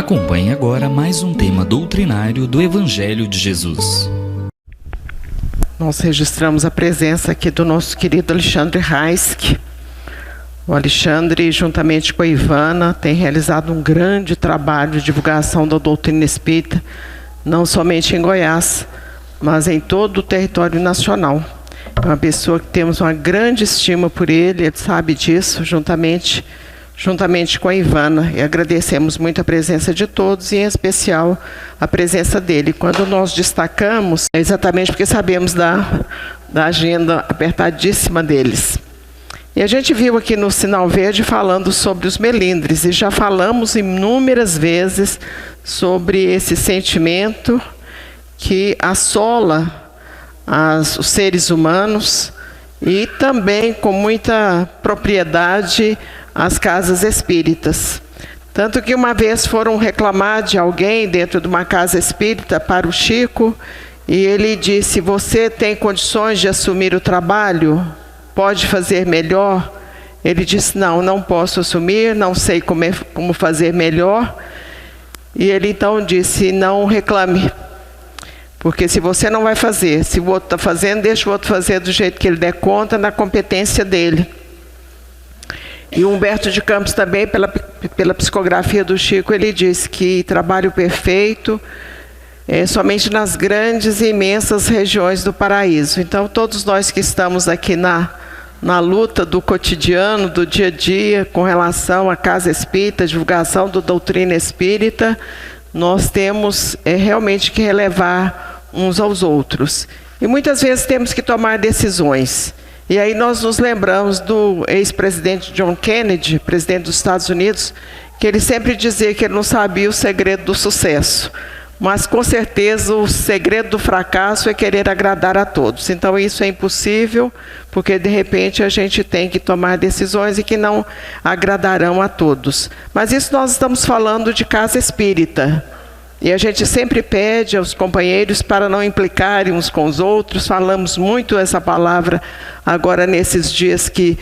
Acompanhe agora mais um tema doutrinário do Evangelho de Jesus. Nós registramos a presença aqui do nosso querido Alexandre Raisk. O Alexandre, juntamente com a Ivana, tem realizado um grande trabalho de divulgação da doutrina espírita, não somente em Goiás, mas em todo o território nacional. É uma pessoa que temos uma grande estima por ele sabe disso, juntamente com a Ivana, e agradecemos muito a presença de todos, e em especial a presença dele. Quando nós destacamos, é exatamente porque sabemos da agenda apertadíssima deles. E a gente viu aqui no Sinal Verde falando sobre os melindres, e já falamos inúmeras vezes sobre esse sentimento que assola os seres humanos, e também com muita propriedade as casas espíritas. Tanto que uma vez foram reclamar de alguém dentro de uma casa espírita para o Chico, e ele disse: você tem condições de assumir o trabalho? Pode fazer melhor? Ele disse: não posso assumir, não sei como fazer melhor. E ele então disse: não reclame, porque se você não vai fazer, se o outro está fazendo, deixa o outro fazer do jeito que ele der conta, na competência dele. E o Humberto de Campos também, pela psicografia do Chico, ele diz que trabalho perfeito é somente nas grandes e imensas regiões do paraíso. Então, todos nós que estamos aqui na luta do cotidiano, do dia a dia, com relação à casa espírita, divulgação da doutrina espírita, nós temos realmente que relevar uns aos outros. E muitas vezes temos que tomar decisões. E aí nós nos lembramos do ex-presidente John Kennedy, presidente dos Estados Unidos, que ele sempre dizia que ele não sabia o segredo do sucesso. Mas, com certeza, o segredo do fracasso é querer agradar a todos. Então, isso é impossível, porque, de repente, a gente tem que tomar decisões e que não agradarão a todos. Mas isso nós estamos falando de casa espírita. E a gente sempre pede aos companheiros para não implicarem uns com os outros. Falamos muito essa palavra agora nesses dias que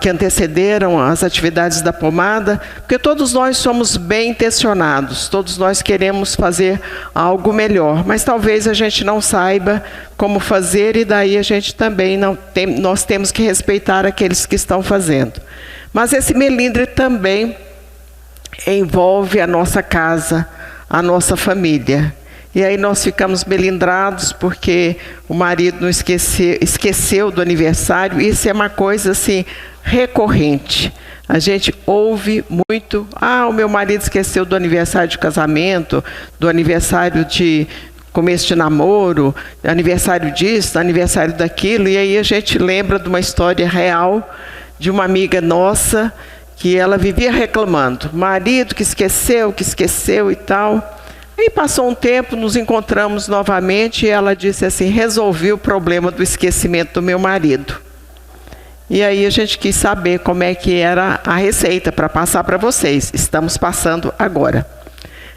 antecederam as atividades da pomada, porque todos nós somos bem intencionados, todos nós queremos fazer algo melhor, mas talvez a gente não saiba como fazer, e daí a gente também nós temos que respeitar aqueles que estão fazendo. Mas esse melindre também envolve a nossa casa, a nossa família. E aí nós ficamos melindrados porque o marido não esqueceu do aniversário. Isso é uma coisa assim recorrente. A gente ouve muito: o meu marido esqueceu do aniversário de casamento, do aniversário de começo de namoro, aniversário disso, aniversário daquilo. E aí a gente lembra de uma história real de uma amiga nossa, que ela vivia reclamando, marido que esqueceu e tal. Aí passou um tempo, nos encontramos novamente, e ela disse assim: resolvi o problema do esquecimento do meu marido. E aí a gente quis saber como é que era a receita para passar para vocês. Estamos passando agora.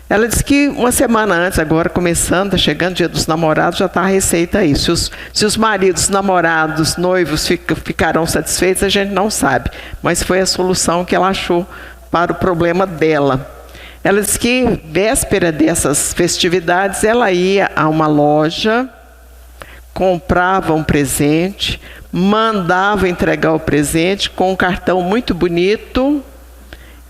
Ela disse que uma semana antes, agora começando, chegando o dia dos namorados, já está a receita aí. Se os maridos, namorados, noivos ficarão satisfeitos, a gente não sabe. Mas foi a solução que ela achou para o problema dela. Ela disse que, véspera dessas festividades, ela ia a uma loja, comprava um presente, mandava entregar o presente com um cartão muito bonito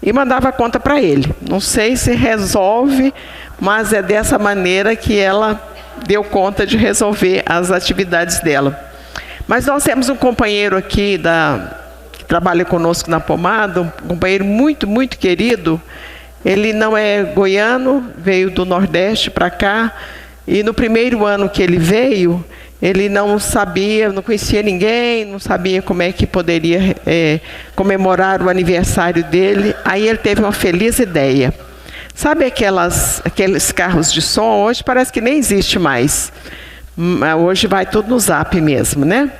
e mandava a conta para ele. Não sei se resolve, mas é dessa maneira que ela deu conta de resolver as atividades dela. Mas nós temos um companheiro aqui que trabalha conosco na pomada, um companheiro muito, muito querido. Ele não é goiano, veio do Nordeste para cá, e no primeiro ano que ele veio, ele não sabia, não conhecia ninguém, não sabia como é que poderia comemorar o aniversário dele. Aí ele teve uma feliz ideia. Sabe aqueles carros de som? Hoje parece que nem existe mais. Hoje vai tudo no Zap mesmo, né?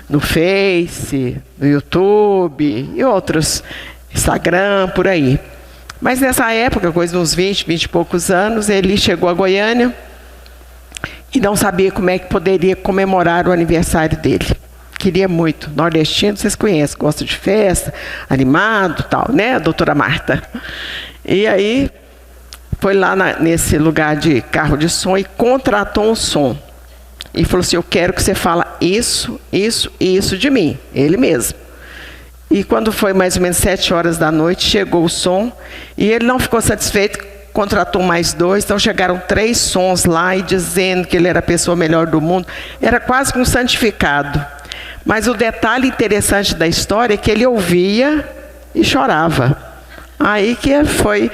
No Face, no YouTube e outros, Instagram, por aí. Mas nessa época, coisa de uns 20 e poucos anos, ele chegou a Goiânia e não sabia como é que poderia comemorar o aniversário dele. Queria muito. Nordestino, vocês conhecem, gosta de festa, animado, tal, né, doutora Marta? E aí foi lá nesse lugar de carro de som e contratou um som. E falou assim, eu quero que você fale isso, isso e isso de mim. Ele mesmo. E quando foi mais ou menos 7 horas da noite, chegou o som. E ele não ficou satisfeito, contratou mais 2. Então chegaram 3 sons lá e dizendo que ele era a pessoa melhor do mundo. Era quase que um santificado. Mas o detalhe interessante da história é que ele ouvia e chorava. Aí que foi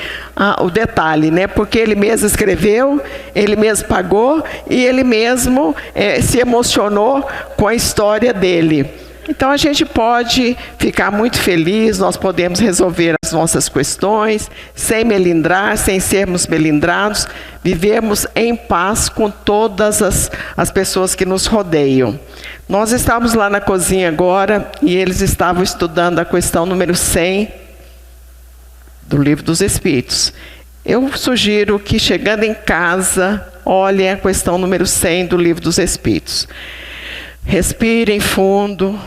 o detalhe, né? Porque ele mesmo escreveu, ele mesmo pagou e ele mesmo se emocionou com a história dele. Então a gente pode ficar muito feliz, nós podemos resolver as nossas questões, sem melindrar, sem sermos melindrados, vivemos em paz com todas as pessoas que nos rodeiam. Nós estávamos lá na cozinha agora e eles estavam estudando a questão número 100, do Livro dos Espíritos. Eu sugiro que, chegando em casa, olhem a questão número 100 do Livro dos Espíritos. Respirem fundo,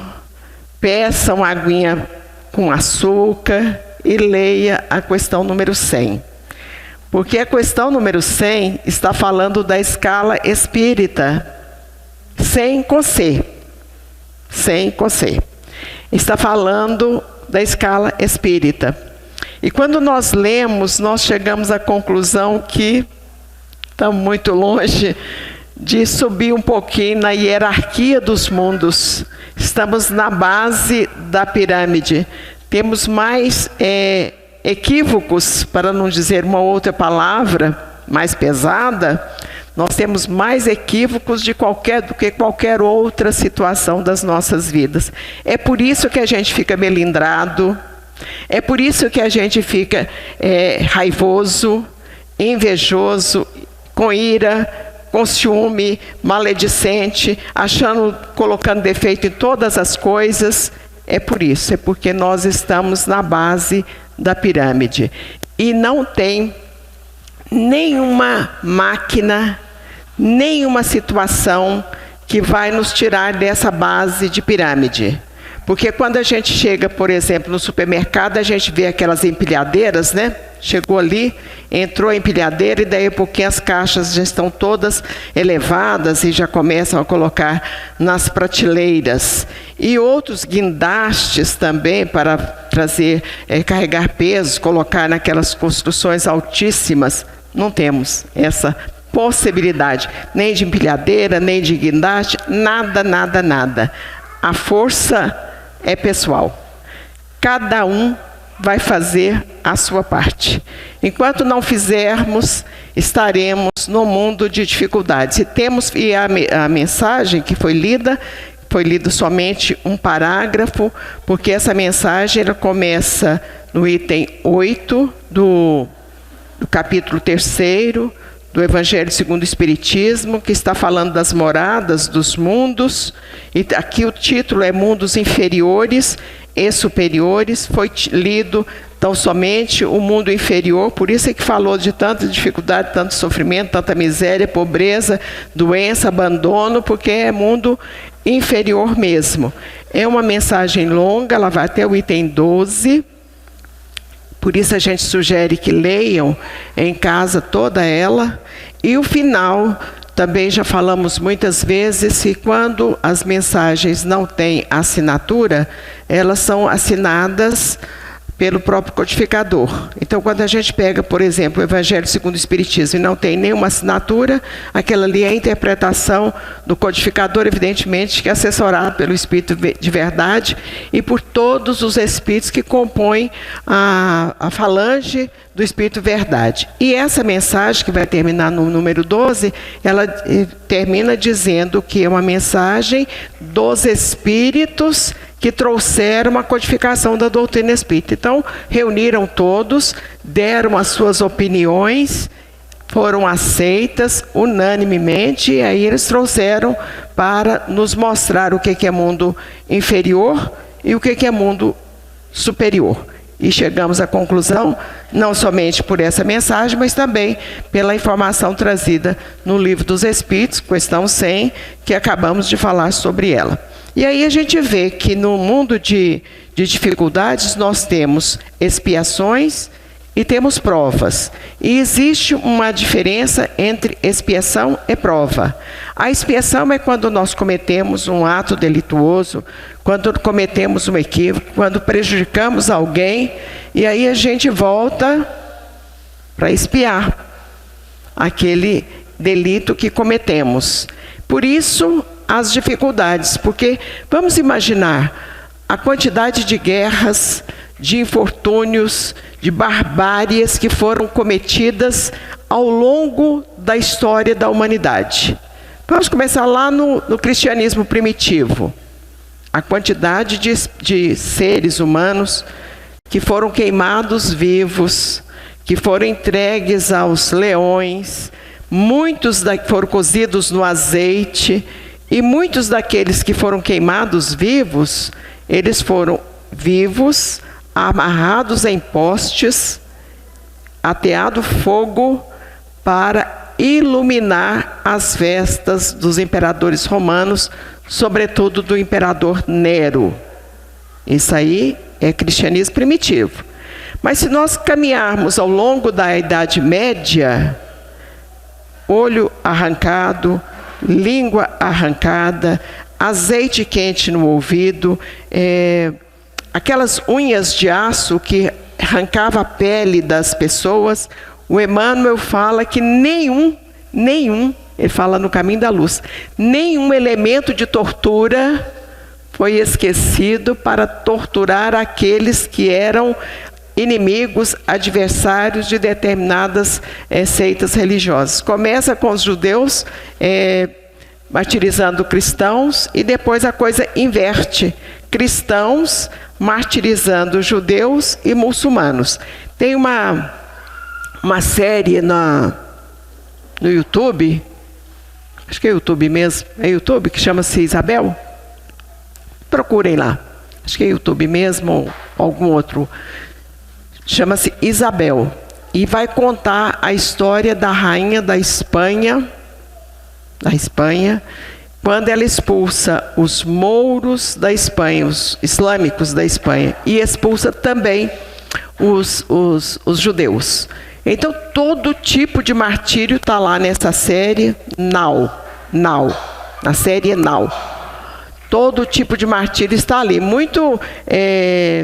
peçam aguinha com açúcar e leia a questão número 100. Porque a questão número 100 está falando da escala espírita, sem com C. Sem com C. Está falando da escala espírita. E quando nós lemos, nós chegamos à conclusão que estamos muito longe de subir um pouquinho na hierarquia dos mundos. Estamos na base da pirâmide. Temos mais equívocos, para não dizer uma outra palavra mais pesada, nós temos mais equívocos do que qualquer outra situação das nossas vidas. É por isso que a gente fica melindrado. É por isso que a gente fica raivoso, invejoso, com ira, com ciúme, maledicente, colocando defeito em todas as coisas. É por isso, é porque nós estamos na base da pirâmide. E não tem nenhuma máquina, nenhuma situação que vai nos tirar dessa base de pirâmide. Porque quando a gente chega, por exemplo, no supermercado, a gente vê aquelas empilhadeiras, né? Chegou ali, entrou a empilhadeira e daí a pouquinho as caixas já estão todas elevadas e já começam a colocar nas prateleiras. E outros guindastes também para trazer, carregar pesos, colocar naquelas construções altíssimas. Não temos essa possibilidade, nem de empilhadeira, nem de guindaste, nada, nada, nada. A força é pessoal. Cada um vai fazer a sua parte. Enquanto não fizermos, estaremos no mundo de dificuldades. E a mensagem que foi lida somente um parágrafo, porque essa mensagem ela começa no item 8 do capítulo 3º, do Evangelho segundo o Espiritismo, que está falando das moradas dos mundos. E aqui o título é Mundos Inferiores e Superiores. Foi lido tão somente o mundo inferior, por isso é que falou de tanta dificuldade, tanto sofrimento, tanta miséria, pobreza, doença, abandono, porque é mundo inferior mesmo. É uma mensagem longa, ela vai até o item 12. Por isso a gente sugere que leiam em casa toda ela. E o final, também já falamos muitas vezes, que quando as mensagens não têm assinatura, elas são assinadas pelo próprio codificador. Então, quando a gente pega, por exemplo, o Evangelho segundo o Espiritismo e não tem nenhuma assinatura, aquela ali é a interpretação do codificador, evidentemente, que é assessorado pelo Espírito de Verdade e por todos os Espíritos que compõem a falange do Espírito Verdade. E essa mensagem, que vai terminar no número 12, ela termina dizendo que é uma mensagem dos Espíritos que trouxeram uma codificação da doutrina espírita. Então, reuniram todos, deram as suas opiniões, foram aceitas unanimemente, e aí eles trouxeram para nos mostrar o que é mundo inferior e o que é mundo superior. E chegamos à conclusão, não somente por essa mensagem, mas também pela informação trazida no Livro dos Espíritos, questão 100, que acabamos de falar sobre ela. E aí a gente vê que no mundo de dificuldades nós temos expiações e temos provas. E existe uma diferença entre expiação e prova. A expiação é quando nós cometemos um ato delituoso, quando cometemos um equívoco, quando prejudicamos alguém, e aí a gente volta para expiar aquele delito que cometemos. Por isso, as dificuldades, porque vamos imaginar a quantidade de guerras, de infortúnios, de barbáries que foram cometidas ao longo da história da humanidade. Vamos começar lá no cristianismo primitivo. A quantidade de seres humanos que foram queimados vivos, que foram entregues aos leões, muitos foram cozidos no azeite, e muitos daqueles que foram queimados vivos, eles foram vivos, amarrados em postes, ateado fogo para iluminar as vestas dos imperadores romanos, sobretudo do imperador Nero. Isso aí é cristianismo primitivo. Mas se nós caminharmos ao longo da Idade Média, olho arrancado, língua arrancada, azeite quente no ouvido, aquelas unhas de aço que arrancava a pele das pessoas, o Emmanuel fala que nenhum, ele fala no Caminho da Luz, nenhum elemento de tortura foi esquecido para torturar aqueles que eram inimigos, adversários de determinadas seitas religiosas. Começa com os judeus martirizando cristãos, e depois a coisa inverte. Cristãos martirizando judeus e muçulmanos. Tem uma série no YouTube, acho que é YouTube mesmo, é YouTube, que chama-se Isabel. Procurem lá, acho que é YouTube mesmo, ou algum outro. Chama-se Isabel, e vai contar a história da rainha da Espanha, quando ela expulsa os mouros da Espanha, os islâmicos da Espanha, e expulsa também os judeus. Então, todo tipo de martírio está lá nessa série na série Now. Todo tipo de martírio está ali, muito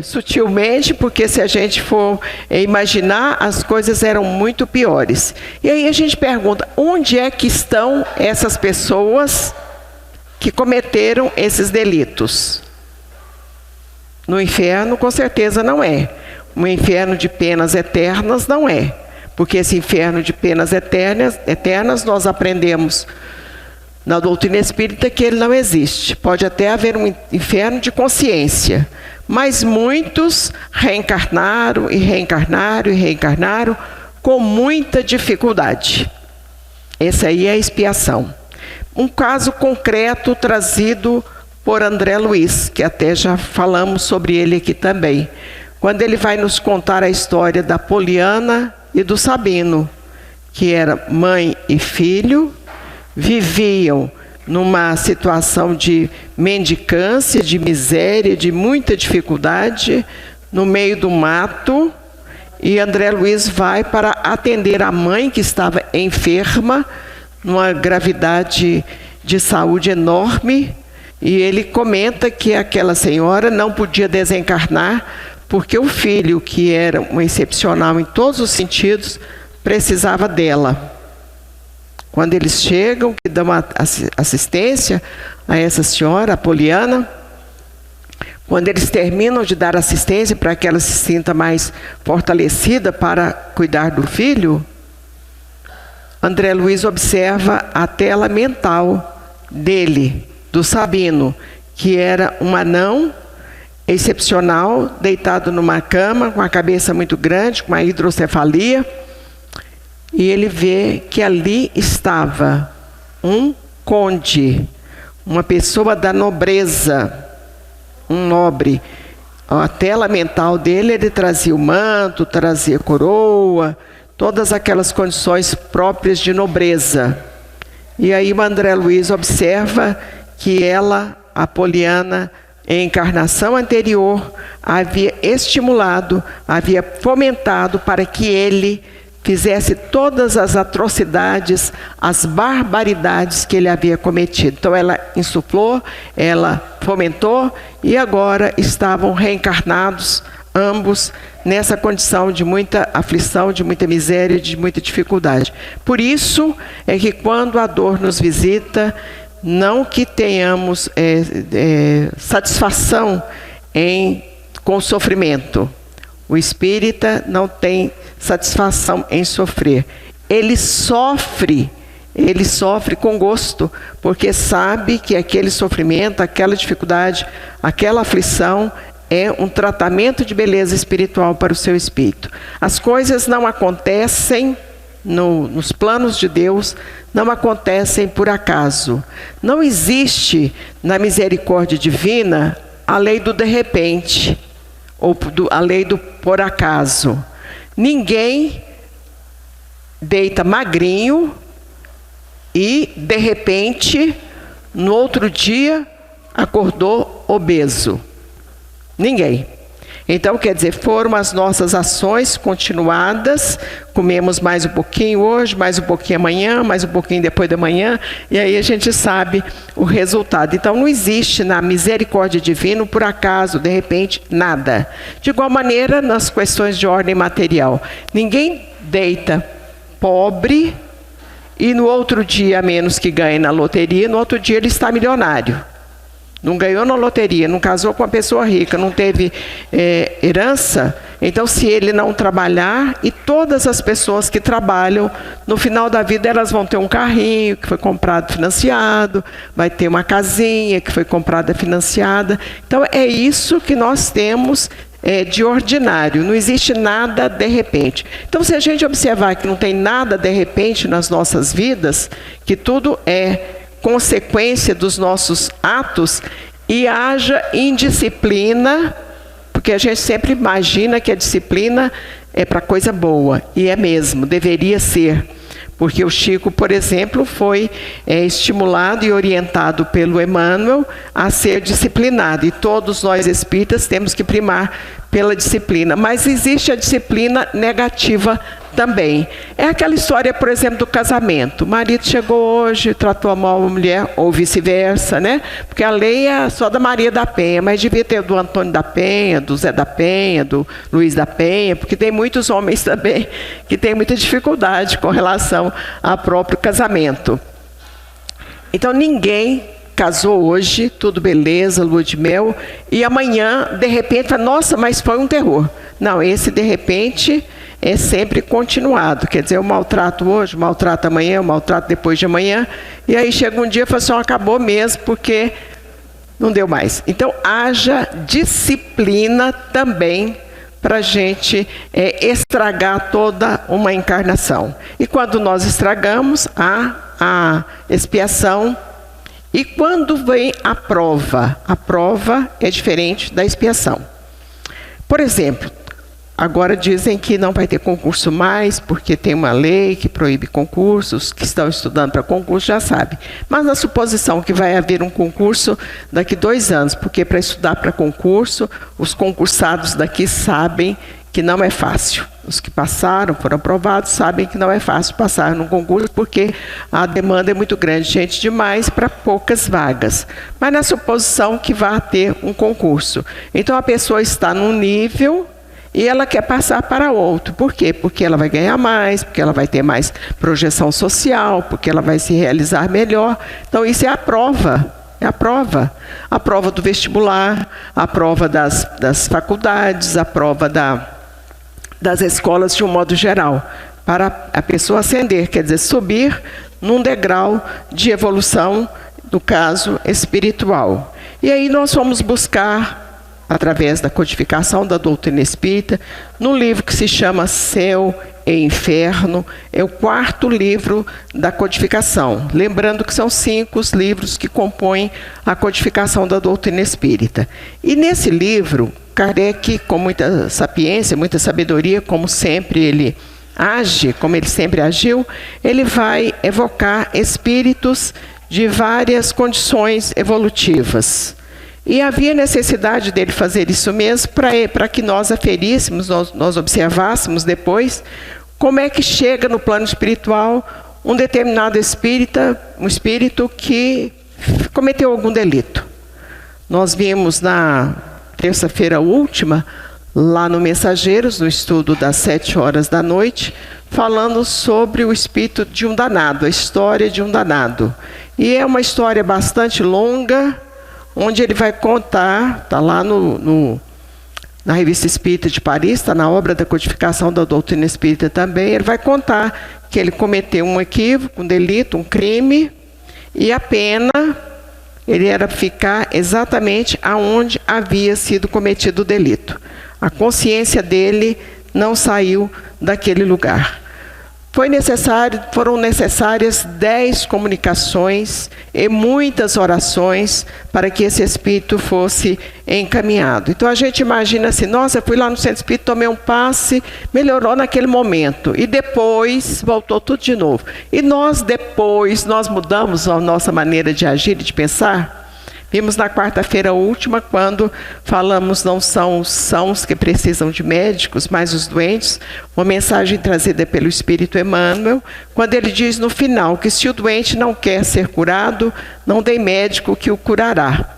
sutilmente, porque se a gente for imaginar, as coisas eram muito piores. E aí a gente pergunta, onde é que estão essas pessoas que cometeram esses delitos? No inferno, com certeza não é. Um inferno de penas eternas não é. Porque esse inferno de penas eternas nós aprendemos na doutrina espírita que ele não existe. Pode até haver um inferno de consciência, mas muitos reencarnaram com muita dificuldade. Essa aí é a expiação. Um caso concreto trazido por André Luiz, que até já falamos sobre ele aqui também, quando ele vai nos contar a história da Poliana e do Sabino, que era mãe e filho, viviam numa situação de mendicância, de miséria, de muita dificuldade, no meio do mato, e André Luiz vai para atender a mãe que estava enferma, numa gravidade de saúde enorme, e ele comenta que aquela senhora não podia desencarnar, porque o filho, que era um excepcional em todos os sentidos, precisava dela. Quando eles chegam, que dão assistência a essa senhora, a Poliana, quando eles terminam de dar assistência para que ela se sinta mais fortalecida para cuidar do filho, André Luiz observa a tela mental dele, do Sabino, que era um anão excepcional, deitado numa cama, com a cabeça muito grande, com uma hidrocefalia, e ele vê que ali estava um conde, uma pessoa da nobreza, um nobre. A tela mental dele, ele trazia o manto, trazia coroa, todas aquelas condições próprias de nobreza. E aí o André Luiz observa que ela, a Poliana, em encarnação anterior, havia estimulado, havia fomentado para que ele fizesse todas as atrocidades, as barbaridades que ele havia cometido. Então ela insuflou, ela fomentou, e agora estavam reencarnados ambos nessa condição de muita aflição, de muita miséria, de muita dificuldade. Por isso é que quando a dor nos visita, não que tenhamos satisfação com o sofrimento. O espírita não tem satisfação em sofrer. Ele sofre com gosto, porque sabe que aquele sofrimento, aquela dificuldade, aquela aflição é um tratamento de beleza espiritual para o seu espírito. As coisas não acontecem nos planos de Deus, não acontecem por acaso. Não existe na misericórdia divina a lei do de repente, ou a lei do por acaso. Ninguém deita magrinho e, de repente, no outro dia, acordou obeso. Ninguém. Então, quer dizer, foram as nossas ações continuadas, comemos mais um pouquinho hoje, mais um pouquinho amanhã, mais um pouquinho depois da manhã, e aí a gente sabe o resultado. Então, não existe na misericórdia divina, por acaso, de repente, nada. De igual maneira, nas questões de ordem material. Ninguém deita pobre e no outro dia, a menos que ganhe na loteria, no outro dia ele está milionário. Não ganhou na loteria, não casou com uma pessoa rica, não teve herança. Então, se ele não trabalhar, e todas as pessoas que trabalham, no final da vida elas vão ter um carrinho que foi comprado financiado, vai ter uma casinha que foi comprada financiada. Então, é isso que nós temos de ordinário, não existe nada de repente. Então, se a gente observar que não tem nada de repente nas nossas vidas, que tudo é consequência dos nossos atos, e haja indisciplina, porque a gente sempre imagina que a disciplina é para coisa boa, e é mesmo, deveria ser, porque o Chico, por exemplo, foi estimulado e orientado pelo Emmanuel a ser disciplinado, e todos nós espíritas temos que primar pela disciplina, mas existe a disciplina negativa também. É aquela história, por exemplo, do casamento. O marido chegou hoje, tratou mal a mulher, ou vice-versa, né? Porque a lei é só da Maria da Penha, mas devia ter do Antônio da Penha, do Zé da Penha, do Luiz da Penha, porque tem muitos homens também que têm muita dificuldade com relação ao próprio casamento. Então, ninguém casou hoje, tudo beleza, lua de mel, e amanhã, de repente, fala, nossa, mas foi um terror. Não, esse de repente é sempre continuado, quer dizer, eu maltrato hoje, maltrato amanhã, eu maltrato depois de amanhã, e aí chega um dia e fala assim, acabou mesmo, porque não deu mais. Então, haja disciplina também para a gente estragar toda uma encarnação. E quando nós estragamos, há a expiação. E quando vem a prova é diferente da expiação. Por exemplo, agora dizem que não vai ter concurso mais, porque tem uma lei que proíbe concursos, que estão estudando para concurso já sabem. Mas na suposição que vai haver um concurso daqui 2 anos, porque para estudar para concurso, os concursados daqui sabem que não é fácil. Os que passaram, foram aprovados, sabem que não é fácil passar num concurso, porque a demanda é muito grande, gente demais para poucas vagas. Mas na suposição que vai ter um concurso. Então a pessoa está num nível e ela quer passar para outro. Por quê? Porque ela vai ganhar mais, porque ela vai ter mais projeção social, porque ela vai se realizar melhor. Então isso é a prova. É a prova do vestibular, a prova das faculdades, a prova das escolas de um modo geral, para a pessoa ascender, quer dizer, subir num degrau de evolução, no caso espiritual. E aí nós vamos buscar, através da codificação da doutrina espírita, no livro que se chama Céu e Inferno, é o 4º livro da codificação. Lembrando que são 5 os livros que compõem a codificação da doutrina espírita. E nesse livro, Kardec, com muita sapiência, muita sabedoria, como sempre ele age, como ele sempre agiu, ele vai evocar espíritos de várias condições evolutivas. E havia necessidade dele fazer isso mesmo para que nós aferíssemos, nós observássemos depois como é que chega no plano espiritual um determinado um espírito que cometeu algum delito. Nós vimos na terça-feira última, lá no Mensageiros, no estudo das 7 horas da noite, falando sobre o espírito de um danado, a história de um danado. E é uma história bastante longa, onde ele vai contar, está lá na Revista Espírita de Paris, está na obra da codificação da doutrina espírita também, ele vai contar que ele cometeu um equívoco, um delito, um crime, e a pena, ele era ficar exatamente aonde havia sido cometido o delito. A consciência dele não saiu daquele lugar. Foram necessárias 10 comunicações e muitas orações para que esse espírito fosse encaminhado. Então a gente imagina assim, nossa, eu fui lá no centro espírita, tomei um passe, melhorou naquele momento. E depois voltou tudo de novo. E nós mudamos a nossa maneira de agir e de pensar. Vimos na quarta-feira última, quando falamos não são os sãos que precisam de médicos, mas os doentes, uma mensagem trazida pelo Espírito Emmanuel, quando ele diz no final que se o doente não quer ser curado, não tem médico que o curará.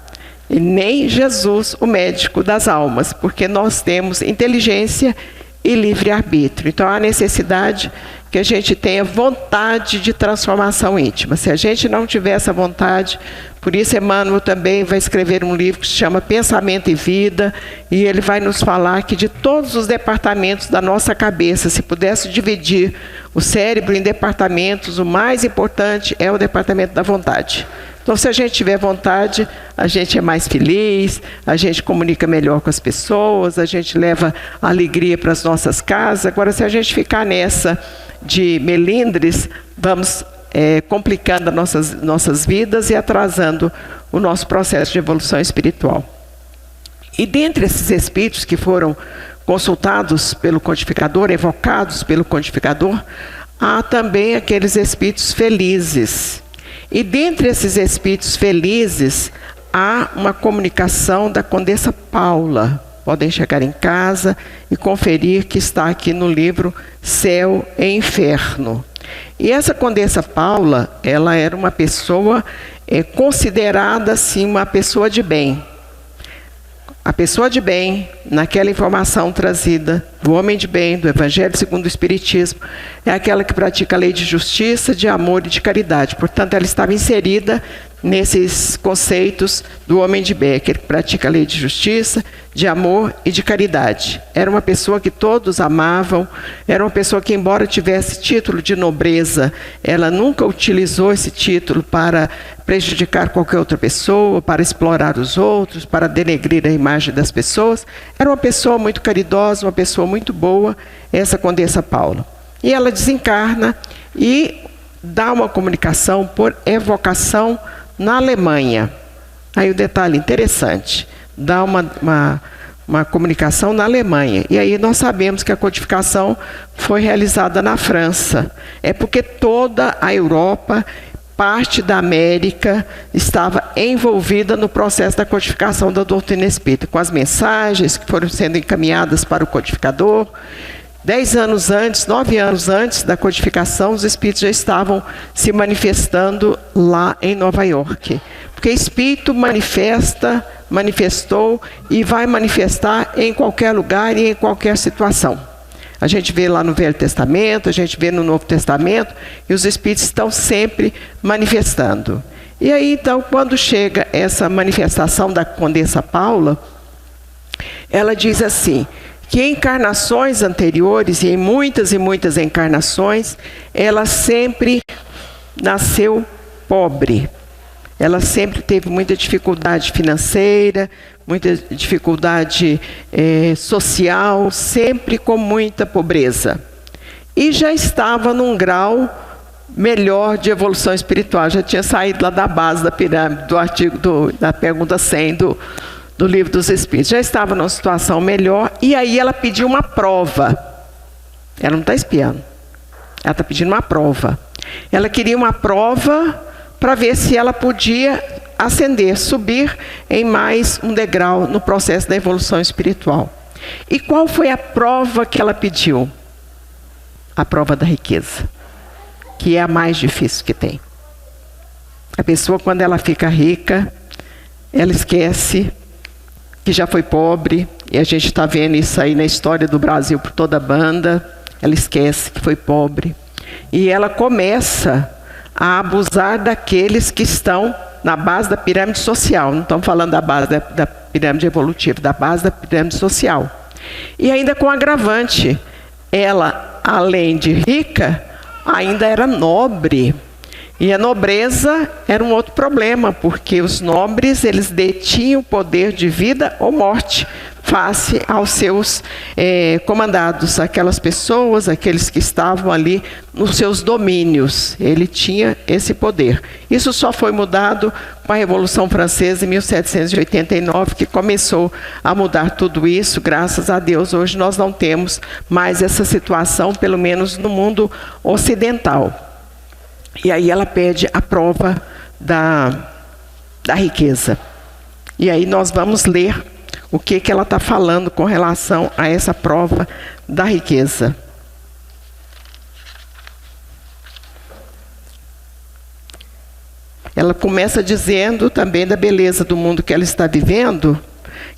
E nem Jesus, o médico das almas, porque nós temos inteligência e livre-arbítrio. Então há necessidade que a gente tenha vontade de transformação íntima. Se a gente não tiver essa vontade, por isso Emmanuel também vai escrever um livro que se chama Pensamento e Vida, e ele vai nos falar que de todos os departamentos da nossa cabeça, se pudesse dividir o cérebro em departamentos, o mais importante é o departamento da vontade. Então, se a gente tiver vontade, a gente é mais feliz, a gente comunica melhor com as pessoas, a gente leva alegria para as nossas casas. Agora, se a gente ficar nessa de melindres, vamos complicando as nossas vidas e atrasando o nosso processo de evolução espiritual. E dentre esses espíritos que foram consultados pelo codificador, evocados pelo codificador, há também aqueles espíritos felizes. E dentre esses espíritos felizes, há uma comunicação da Condessa Paula. Podem chegar em casa e conferir que está aqui no livro Céu e Inferno. E essa Condessa Paula, ela era uma pessoa considerada assim, uma pessoa de bem. A pessoa de bem, naquela informação trazida do homem de bem, do Evangelho segundo o Espiritismo, é aquela que pratica a lei de justiça, de amor e de caridade. Portanto, ela estava inserida nesses conceitos do homem de bem, aquele que pratica a lei de justiça, de amor e de caridade. Era uma pessoa que todos amavam, era uma pessoa que, embora tivesse título de nobreza, ela nunca utilizou esse título para prejudicar qualquer outra pessoa, para explorar os outros, para denegrir a imagem das pessoas. Era uma pessoa muito caridosa, uma pessoa muito boa, essa Condessa Paula. E ela desencarna e dá uma comunicação por evocação na Alemanha. Aí o detalhe interessante, dá uma comunicação na Alemanha. E aí nós sabemos que a codificação foi realizada na França. É porque toda a Europa, parte da América, estava envolvida no processo da codificação da doutrina espírita, com as mensagens que foram sendo encaminhadas para o codificador. 10 anos antes, 9 anos antes da codificação, os espíritos já estavam se manifestando lá em Nova York. Porque espírito manifestou e vai manifestar em qualquer lugar e em qualquer situação. A gente vê lá no Velho Testamento, a gente vê no Novo Testamento, e os espíritos estão sempre manifestando. E aí, então, quando chega essa manifestação da Condessa Paula, ela diz assim, que em encarnações anteriores, e muitas encarnações, ela sempre nasceu pobre. Ela sempre teve muita dificuldade financeira, muita dificuldade social, sempre com muita pobreza. E já estava num grau melhor de evolução espiritual, já tinha saído lá da base da pirâmide, da pergunta 100 do Livro dos Espíritos. Já estava numa situação melhor, e aí ela pediu uma prova. Ela não está espiando, ela está pedindo uma prova. Ela queria uma prova para ver se ela podia ascender, subir em mais um degrau no processo da evolução espiritual. E qual foi a prova que ela pediu? A prova da riqueza, que é a mais difícil que tem. A pessoa, quando ela fica rica, ela esquece que já foi pobre, e a gente está vendo isso aí na história do Brasil por toda a banda. Ela esquece que foi pobre. E ela começa a abusar daqueles que estão na base da pirâmide social. Não estamos falando da base da pirâmide evolutiva, da base da pirâmide social. E ainda com agravante, ela, além de rica, ainda era nobre. E a nobreza era um outro problema, porque os nobres, eles detinham o poder de vida ou morte face aos seus comandados, aquelas pessoas, aqueles que estavam ali nos seus domínios. Ele tinha esse poder. Isso só foi mudado com a Revolução Francesa em 1789, que começou a mudar tudo isso. Graças a Deus, hoje nós não temos mais essa situação, pelo menos no mundo ocidental. E aí ela pede a prova da riqueza. E aí nós vamos ler o que ela está falando com relação a essa prova da riqueza. Ela começa dizendo também da beleza do mundo que ela está vivendo,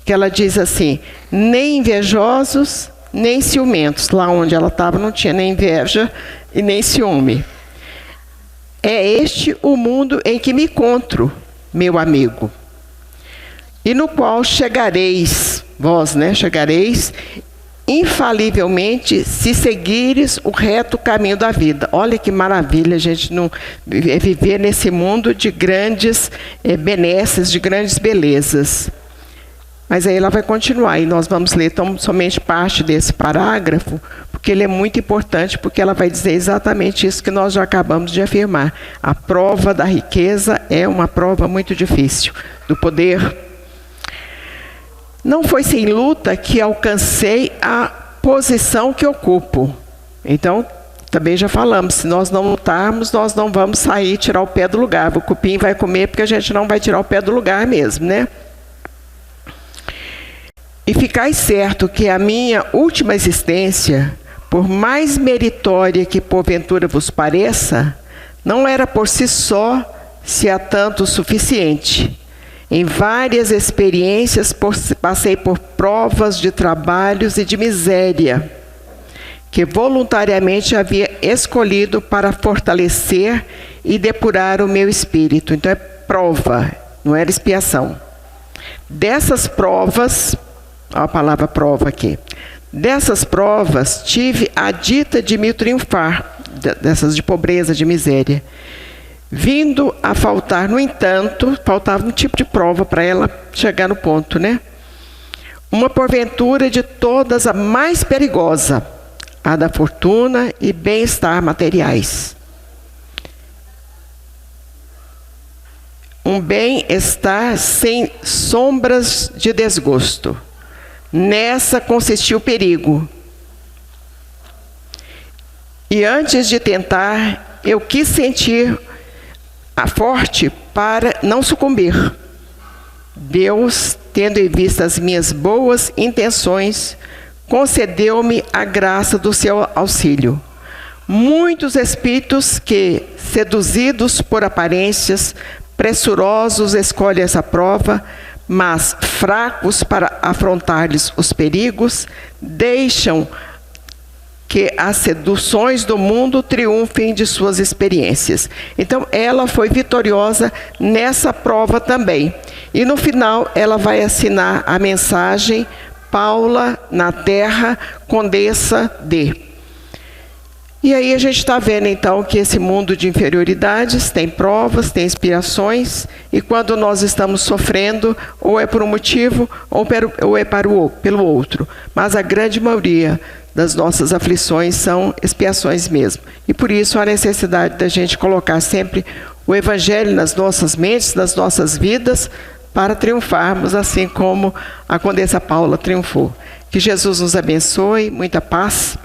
que ela diz assim: nem invejosos, nem ciumentos. Lá onde ela estava não tinha nem inveja e nem ciúme. É este o mundo em que me encontro, meu amigo, e no qual chegareis, vós, chegareis infalivelmente se seguires o reto caminho da vida. Olha que maravilha a gente não viver nesse mundo de grandes benesses, de grandes belezas. Mas aí ela vai continuar, e nós vamos ler somente parte desse parágrafo, porque ele é muito importante, porque ela vai dizer exatamente isso que nós já acabamos de afirmar. A prova da riqueza é uma prova muito difícil, do poder. Não foi sem luta que alcancei a posição que ocupo. Então, também já falamos, se nós não lutarmos, nós não vamos sair e tirar o pé do lugar. O cupim vai comer, porque a gente não vai tirar o pé do lugar mesmo, né? E ficai certo que a minha última existência, por mais meritória que porventura vos pareça, não era por si só, se há tanto suficiente. Em várias experiências passei por provas de trabalhos e de miséria, que voluntariamente havia escolhido para fortalecer e depurar o meu espírito. Então é prova, não era expiação. Dessas provas, a palavra prova aqui. Dessas provas, tive a dita de me triunfar, dessas de pobreza, de miséria. Vindo a faltar, no entanto, faltava um tipo de prova para ela chegar no ponto, Uma porventura de todas a mais perigosa, a da fortuna e bem-estar materiais. Um bem-estar sem sombras de desgosto. Nessa consistia o perigo. E antes de tentar, eu quis sentir a forte para não sucumbir. Deus, tendo em vista as minhas boas intenções, concedeu-me a graça do seu auxílio. Muitos espíritos que, seduzidos por aparências, pressurosos escolhem essa prova, mas fracos para afrontar-lhes os perigos, deixam que as seduções do mundo triunfem de suas experiências. Então, ela foi vitoriosa nessa prova também. E no final, ela vai assinar a mensagem: Paula na Terra, Condessa de. E aí a gente está vendo então que esse mundo de inferioridades tem provas, tem inspirações, e quando nós estamos sofrendo, ou é por um motivo, ou é pelo outro. Mas a grande maioria das nossas aflições são expiações mesmo. E por isso a necessidade da gente colocar sempre o Evangelho nas nossas mentes, nas nossas vidas, para triunfarmos, assim como a Condessa Paula triunfou. Que Jesus nos abençoe, muita paz.